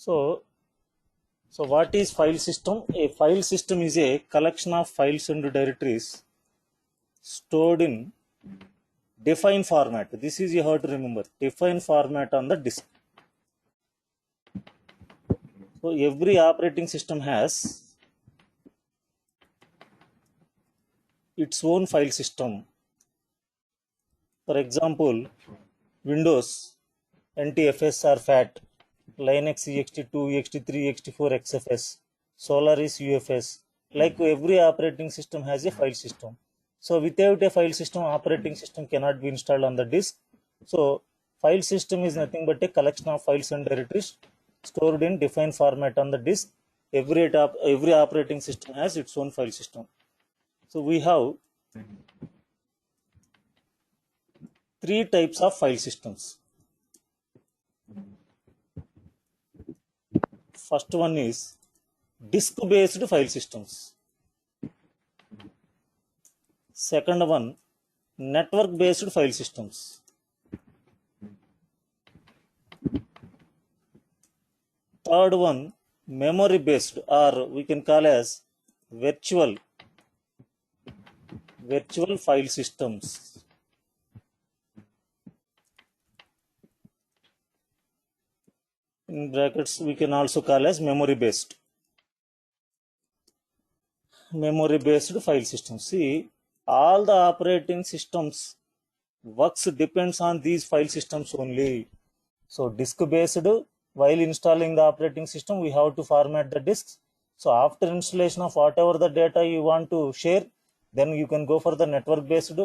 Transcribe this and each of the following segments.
So, so what is file system? A file system is a collection of files and directories stored in defined format. This is you have to remember, defined format on the disk. So every operating system has its own file system. For example, Windows NTFS or FAT, Linux ext2, ext3, ext4, XFS, Solaris UFS. Like every operating system has a file system. So without a file system, operating system cannot be installed on the disk. So file system is nothing but a collection of files and directories stored in defined format on the disk. Every operating system has its own file system. So we have three types of file systems. First one is disk-based file systems. Second one, network-based file systems. Third one, memory-based, or we can call as virtual file systems. In brackets, we can also call as memory-based file systems. See, all the operating systems works depends on these file systems only. So disk-based, while installing the operating system, we have to format the disks. So after installation of whatever the data you want to share, then you can go for the network-based.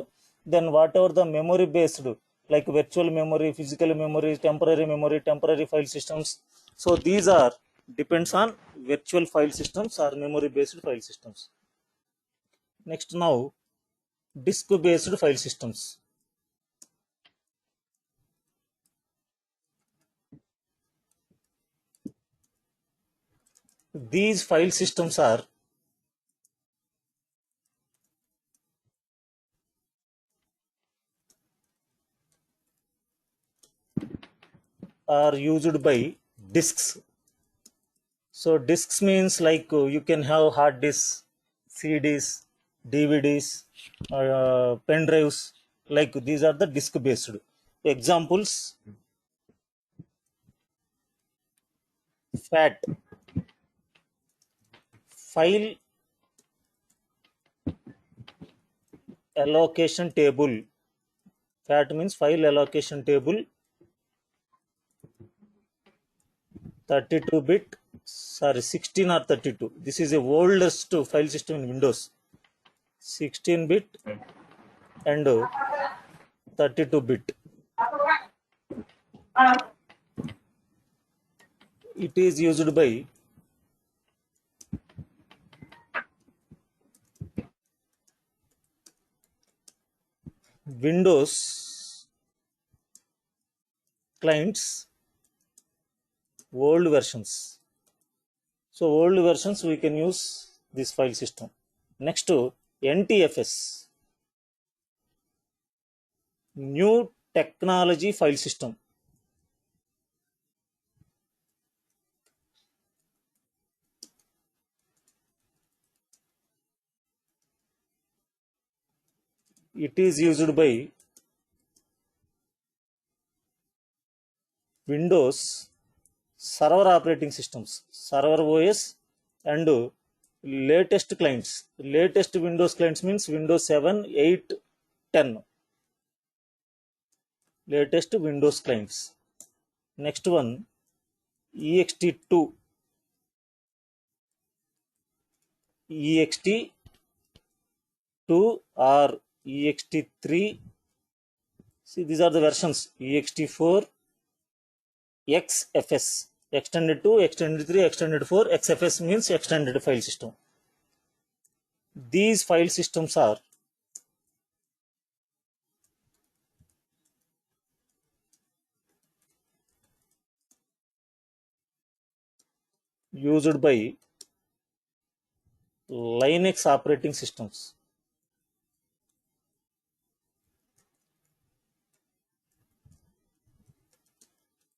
Then whatever the memory-based, like virtual memory, physical memory, temporary file systems. So these are depends on virtual file systems or memory-based file systems. Next now, disk-based file systems. These file systems are used by disks. So disks means like you can have hard disks, CDs, DVDs, pen drives. Like these are the disk based. Examples: FAT, file allocation table. FAT means file allocation table, 32-bit, sorry, 16 or 32. This is the oldest file system in Windows. 16-bit and 32-bit. It is used by Windows clients, old versions. So old versions we can use this file system. Next to NTFS, new technology file system. It is used by Windows server operating systems, server OS, and latest clients. Latest Windows clients means Windows 7, 8, 10. Latest Windows clients. Next one, EXT2, EXT2 or EXT3. See, these are the versions: EXT4, XFS, extended 2, extended 3, extended 4. XFS means extended file system. These file systems are used by Linux operating systems.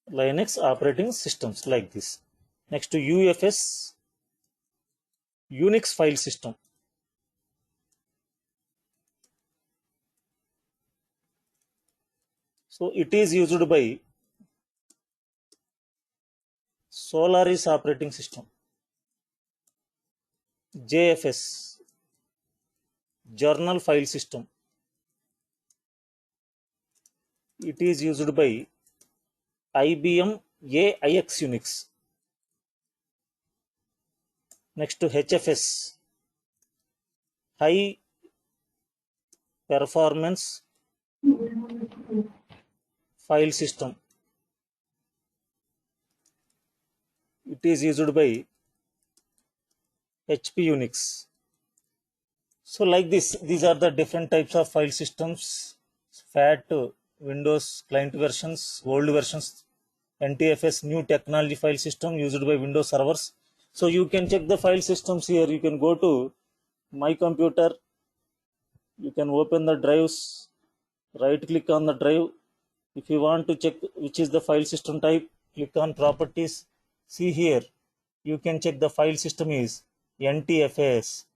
Linux operating systems like this. Next to UFS, Unix file system. So it is used by Solaris operating system. JFS, journal file system. It is used by IBM AIX Unix. Next to HFS, high performance file system. It is used by HP Unix. So like this, these are the different types of file systems: FAT, Windows client versions, old versions, NTFS, new technology file system used by Windows servers. So you can check the file systems here. You can go to My Computer. You can open the drives, right click on the drive. If you want to check which is the file system type, click on properties. See here, you can check the file system is NTFS.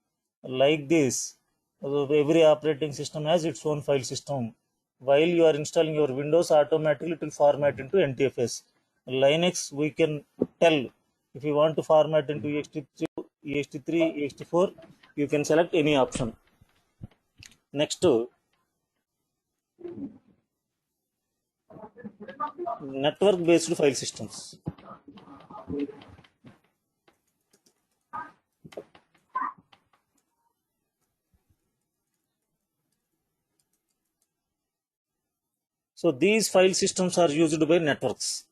Like this, every operating system has its own file system. While you are installing your Windows, automatically it will format into NTFS. Linux, we can tell if you want to format into ext3, ext3, ext4, you can select any option. Next, network based file systems. So these file systems are used by networks.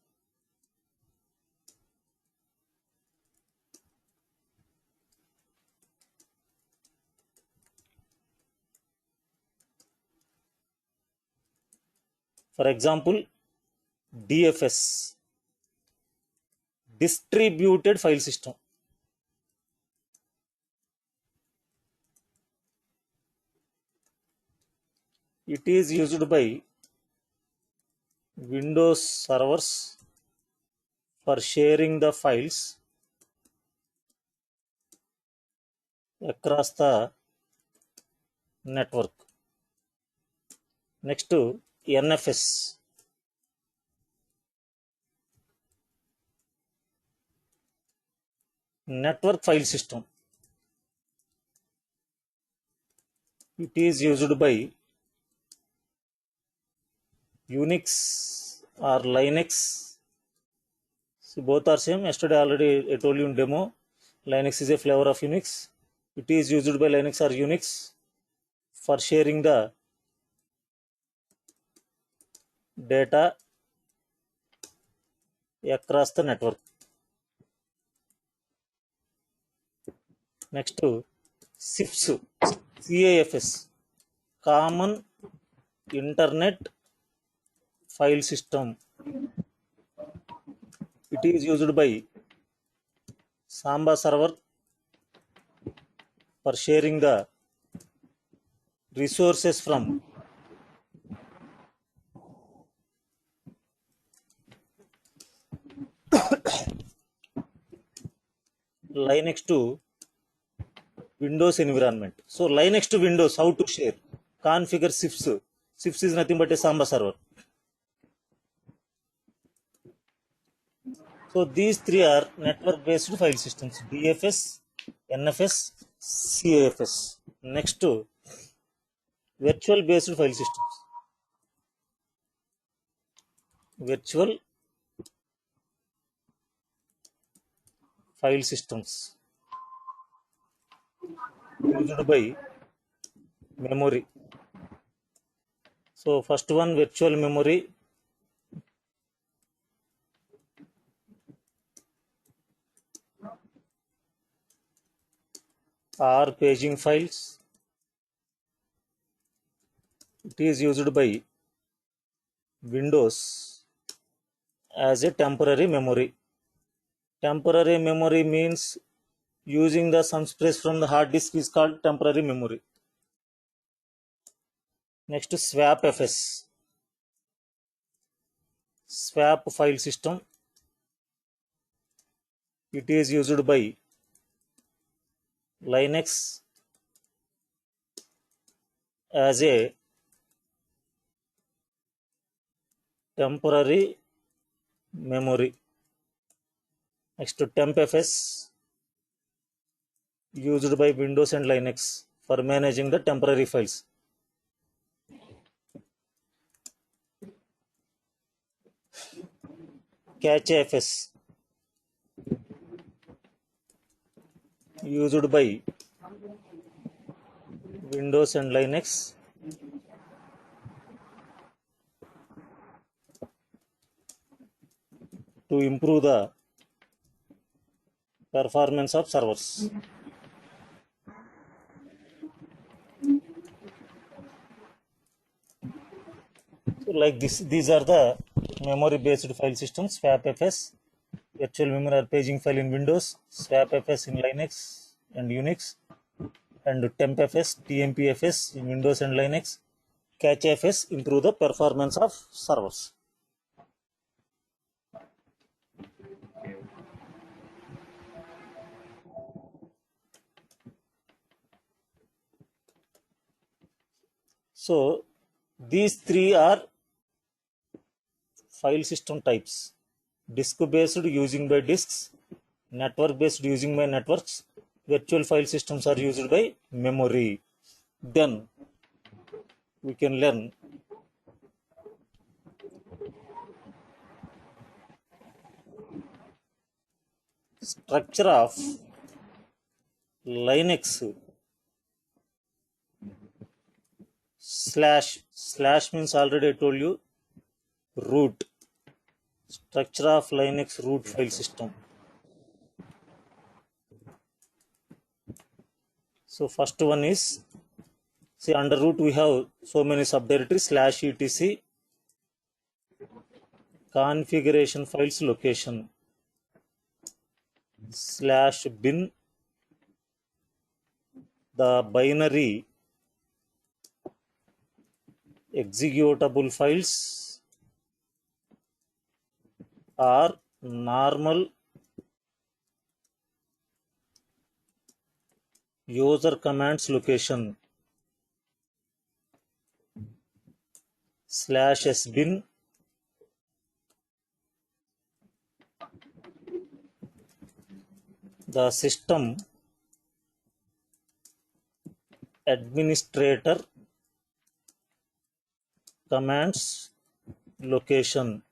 For example, DFS, distributed file system. It is used by Windows servers for sharing the files across the network. Next to NFS, network file system. It is used by Unix or Linux. See, both are same. Yesterday already I told you in demo, Linux is a flavor of Unix. It is used by Linux or Unix for sharing the data across the network. Next to CIFS, CAFS, Common Internet File System. It is used by Samba server for sharing the resources from Linux to Windows environment. So Linux to Windows, how to share? Configure CIFS. CIFS is nothing but a Samba server. So these three are network-based file systems: DFS, NFS, CAFS. Next to virtual-based file systems. Virtual file systems used by memory. So first one, virtual memory. Or paging files. It is used by Windows as a temporary memory. Temporary memory means using the some space from the hard disk is called temporary memory. Next, swap FS, swap file system. it is used by Linux as a temporary memory. Next, TempFS used by Windows and Linux for managing the temporary files. CacheFS used by Windows and Linux to improve the performance of servers. So like this, these are the memory-based file systems: FAPFS, virtual memory or paging file in Windows, SWAPFS in Linux and Unix, and TempFS, TMPFS in Windows and Linux. CacheFS improve the performance of servers. So these three are file system types: disk based using by disks, network based using by networks, virtual file systems are used by memory. Then we can learn structure of Linux. Slash means, already I told you, root. Structure of Linux root file system. So first one is, see, under root we have so many subdirectories: /etc, configuration files location, /bin, the binary executable files are normal user commands location, /sbin, the system administrator commands location,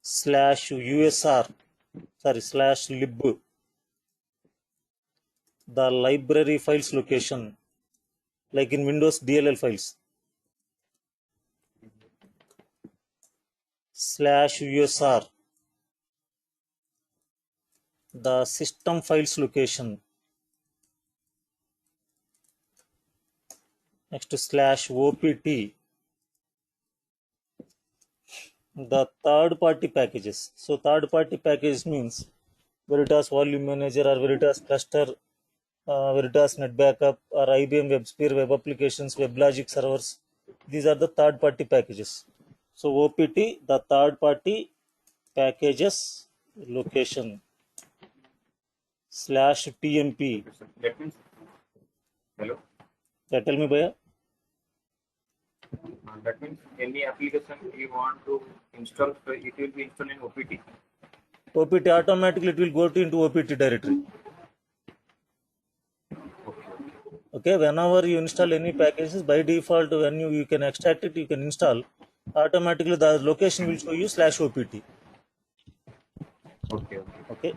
/usr, /lib, the library files location, like in Windows DLL files, /usr, the system files location. Next, /opt, the third party packages. So third party package means Veritas Volume Manager or Veritas Cluster, Veritas Net Backup or IBM WebSphere, Web Applications, WebLogic servers. These are the third party packages. So OPT, the third party packages location, /TMP. That means, hello. Yeah, tell me, Bhaiya. That means any application you want to install, it will be installed in OPT. OPT automatically it will go into OPT directory. Okay, whenever you install any packages, by default, when you can extract it, you can install. Automatically, the location will show you /opt. Okay.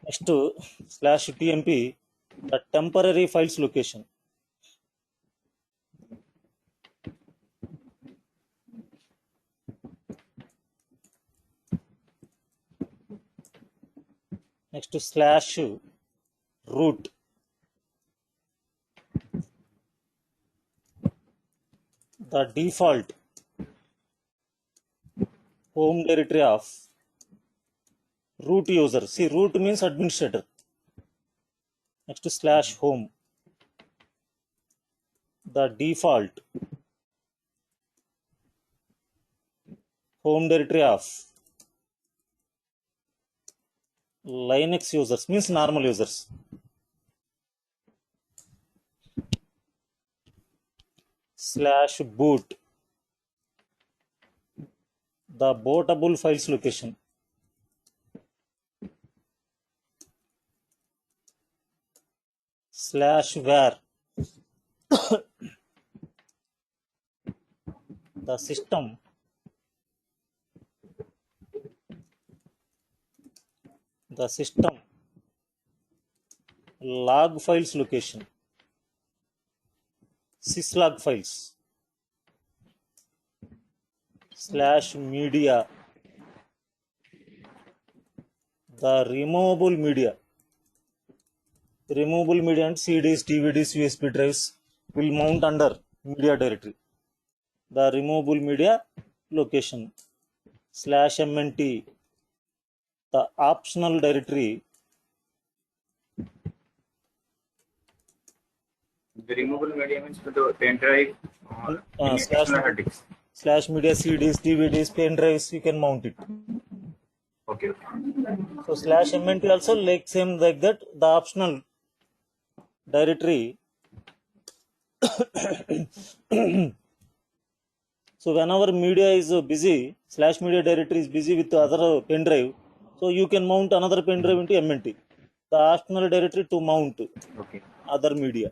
Next to /tmp, the temporary files location. Next to /root, the default home directory of root user. See, root means administrator. Next to /home, the default home directory of Linux users means normal users. /boot, the bootable files location. /var, the system log files location, syslog files. /media, the removable media and CDs, DVDs, USB drives will mount under media directory. The removable media location. /mnt, the optional directory. The removable media means for the pen drive or any external hard disk. /media, CDs, DVDs, pen drives, you can mount it. Okay. So /mnt also like same like that, the optional directory. So whenever media is busy, /media directory is busy with other pen drive, so you can mount another pen drive into MNT, the optional directory to mount other media.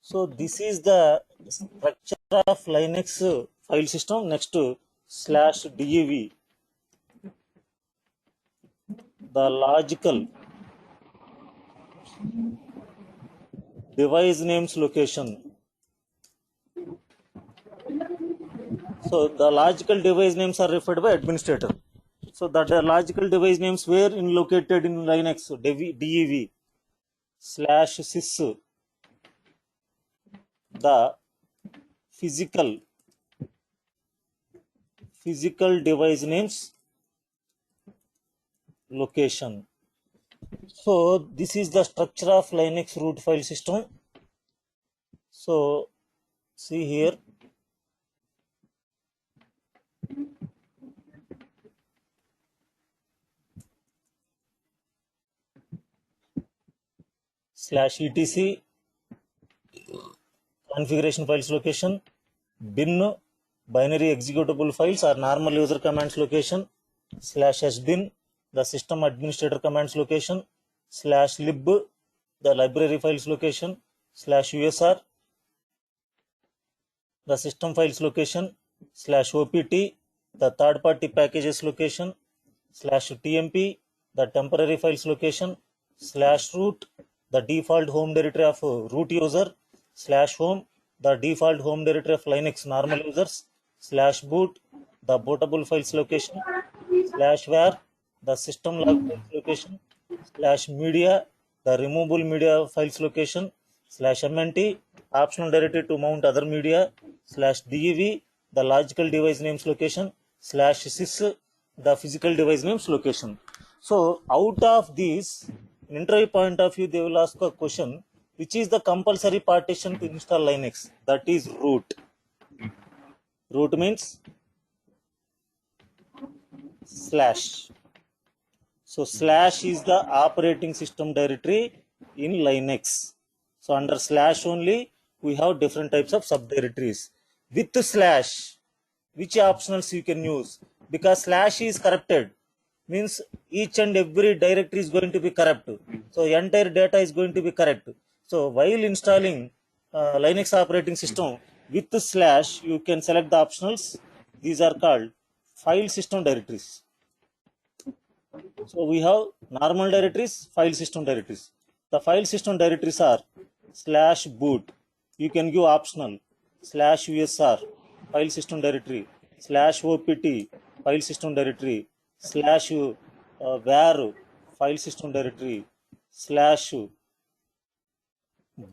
So this is the structure of Linux file system. Next, /dev, the logical device names location. So the logical device names are referred by administrator. So that the logical device names were located in Linux, dev /sys, the physical device names location. So this is the structure of Linux root file system. So see here, /etc, configuration files location. Bin, binary executable files or normal user commands location. /sbin, the system administrator commands location. /lib, the library files location. /usr, the system files location. /opt, the third party packages location. /tmp, the temporary files location. /root, the default home directory of root user. /home, the default home directory of Linux normal users. /boot, the bootable files location. /var, the system log files location. /media, the removable media files location. /mnt, optional directory to mount other media. /dev, the logical device names location. /sys, the physical device names location. So out of this, in interview point of view, they will ask a question: which is the compulsory partition to install Linux? That is root. Root means /. So / is the operating system directory in Linux. So under / only we have different types of subdirectories. With /, which optionals you can use? Because / is corrupted, means each and every directory is going to be corrupt. So entire data is going to be correct. So while installing Linux operating system with /, you can select the optionals. These are called file system directories. So we have normal directories, file system directories. The file system directories are /boot, you can give optional. /usr, file system directory. /opt, file system directory. /var, file system directory.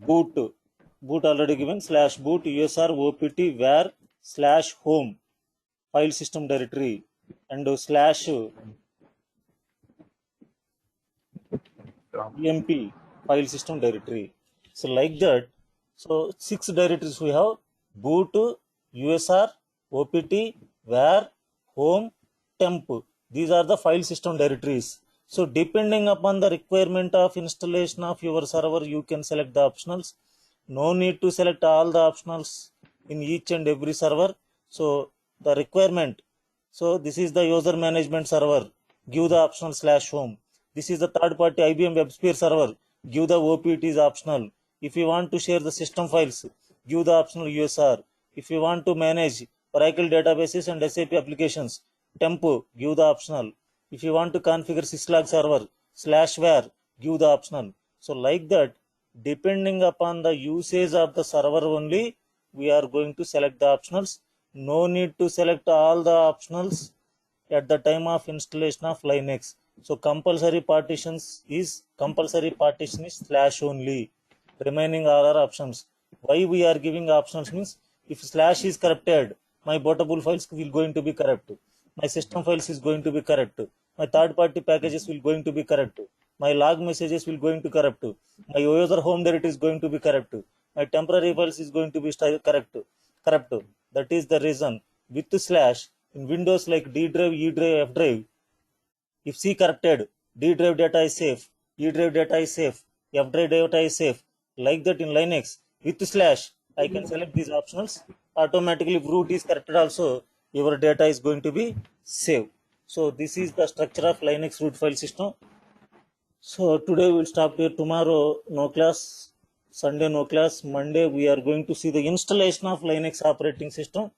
/boot already given. /boot, usr, opt, var, /home, file system directory, and /emp, file system directory. So like that, so 6 directories we have: boot, usr, opt, var, home, temp. These are the file system directories. So depending upon the requirement of installation of your server, you can select the optionals. No need to select all the optionals in each and every server. So the requirement. So this is the user management server. Give the optional /home. This is the third party IBM WebSphere server. Give the OPT is optional. If you want to share the system files, give the optional USR. If you want to manage Oracle databases and SAP applications, temp, give the optional. If you want to configure syslog server, /var, give the optional. So like that, depending upon the usage of the server only, we are going to select the optionals. No need to select all the optionals at the time of installation of Linux. So compulsory partition is / only. Remaining all are options. Why we are giving options means if / is corrupted, my bootable files will going to be corrupt. My system files is going to be corrupt. My third party packages will going to be corrupt. My log messages will going to corrupt. My user home directory is going to be corrupt. My temporary files is going to be corrupt. That is the reason with / in Windows like D drive, E drive, F drive, if C corrupted, D drive data is safe, E drive data is safe, F drive data is safe. Like that in Linux, with / I can select these optionals. Automatically, if root is corrupted also, your data is going to be saved. So this is the structure of Linux root file system. So today we'll stop here. Tomorrow no class, Sunday no class. Monday we are going to see the installation of Linux operating system.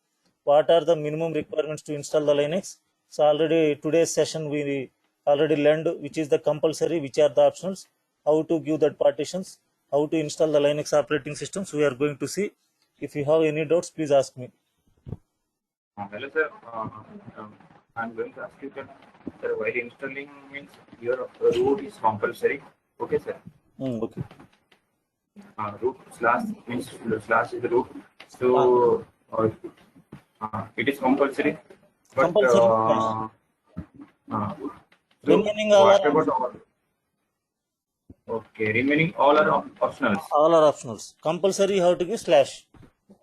What are the minimum requirements to install the Linux? So already today's session we already learned which is the compulsory, which are the optionals, how to give that partitions, how to install the Linux operating systems. We are going to see. If you have any doubts, please ask me. Hello, sir. I'm going to ask you that, sir, while installing means your root is compulsory. Okay, sir. Okay. Root / means / is the root. So it is compulsory. But Compulsory. so Remaining all what are about all? Okay, remaining all are optionals. all are optionals. Compulsory you have to give /.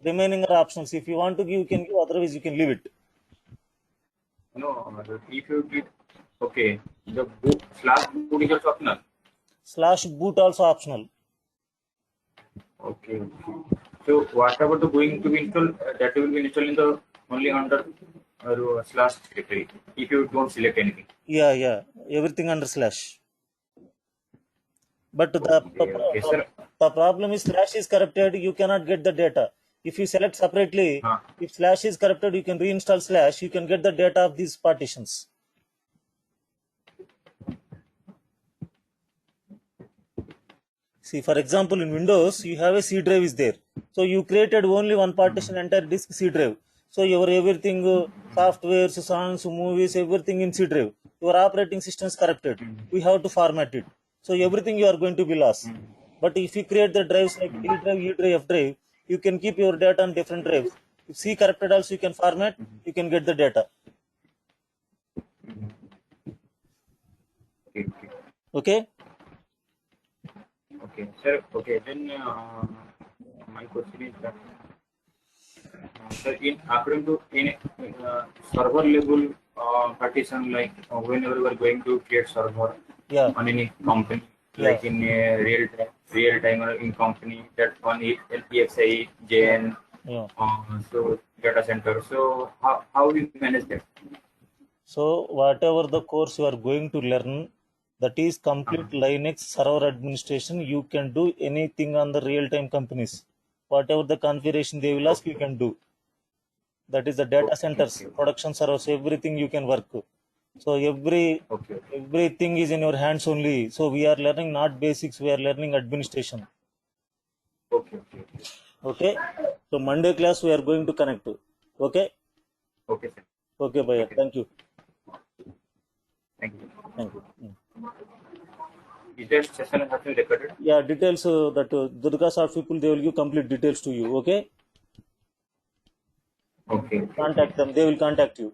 Remaining are options. If you want to give, you can give. Otherwise, you can leave it. No, if you did, okay, the boot / boot is also optional. /boot also optional. Okay. So what about the going to be installed? That will be installed in the only under / directory if you don't select anything. Yeah. Everything under /. But Okay, sir. the problem is / is corrupted. You cannot get the data. If you select separately, if / is corrupted, you can reinstall /. You can get the data of these partitions. See, for example, in Windows, you have a C drive is there. So you created only one partition, entire disk C drive. So your everything, software, songs, movies, everything in C drive. Your operating system is corrupted. We have to format it. So everything you are going to be lost. But if you create the drives like D drive, E drive, F drive, you can keep your data on different drives. If C corrupted also, you can format, you can get the data. Okay? Okay, sir. Okay, then my question is that, sir, according to in server level partition, like whenever we are going to create server on any company, like in real time or in company, that one is LPXI, JN, so data center. So how we manage that? So whatever the course you are going to learn, that is complete Linux server administration. You can do anything on the real-time companies. Whatever the configuration they will ask, you can do. That is the data centers, production servers, everything you can work. So everything is in your hands only. So we are learning not basics, we are learning administration. Okay. So Monday class we are going to connect. Okay. Okay, sir. Okay, Bhaiya. Thank you. Thank you. Thank you. Is there session has been recorded? Yeah, details that Durga Soft people, they will give complete details to you. Okay. Okay. Contact them. They will contact you.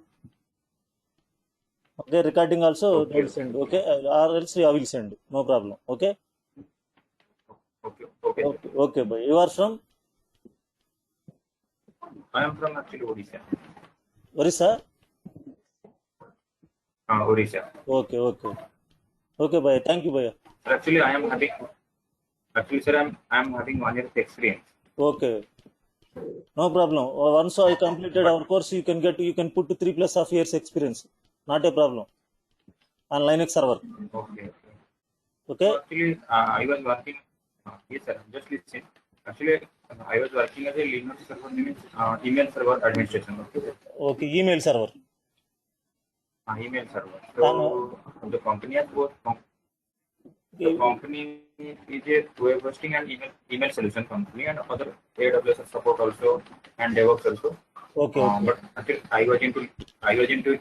Okay. Recording also they will send. Okay. Or else I will send. No problem. Okay. Okay. Bhai. You are from? I am from actually Odisha. Orissa? Odisha. Okay, okay. Okay, Bhaiya. Thank you, Bhaiya. Sir, actually, sir, I'm having 1 year of experience. Okay. No problem. Once I completed our course, you can put 3+ of years experience. Not a problem. On Linux server. Okay. Okay. So actually, I was working. Yes, sir. Just listen. Actually, I was working as a Linux server, means email server administration. Okay. Okay. Email server. Email server. And, So the company has both. The company is a web hosting and email solution company, and other AWS support also and DevOps also. okay, okay. But actually, I was into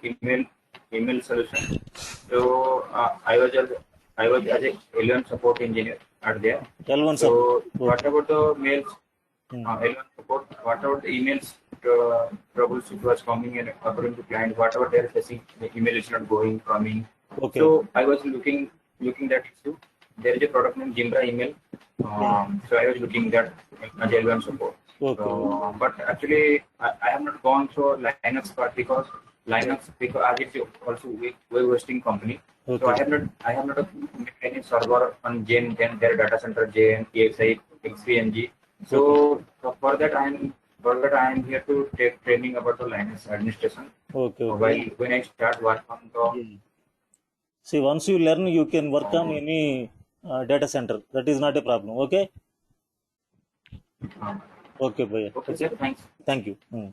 email solution. So I was as a L1 support engineer at there. L1 So support. what Okay. about the mails? Hmm. L1 support. What about the emails? Troubles which was coming in according to client. Whatever they are facing, the email is not going, coming. Okay. So I was looking that issue. There is a product named Jimbra email. So I was looking that as L1 support. Okay. So, but actually, I have not gone for Linux part because as it's also web hosting company. So Okay. I have not made any server on Jane, then their data center Jane, EXI, XVNG. So for that I am here to take training about the Linux administration. Okay. While Okay. when I start work on the Yeah. See, once you learn, you can work on any data center. That is not a problem. Okay. uh, Okay, Bhaiya. okay, sir, thanks. Thank you. Hmm.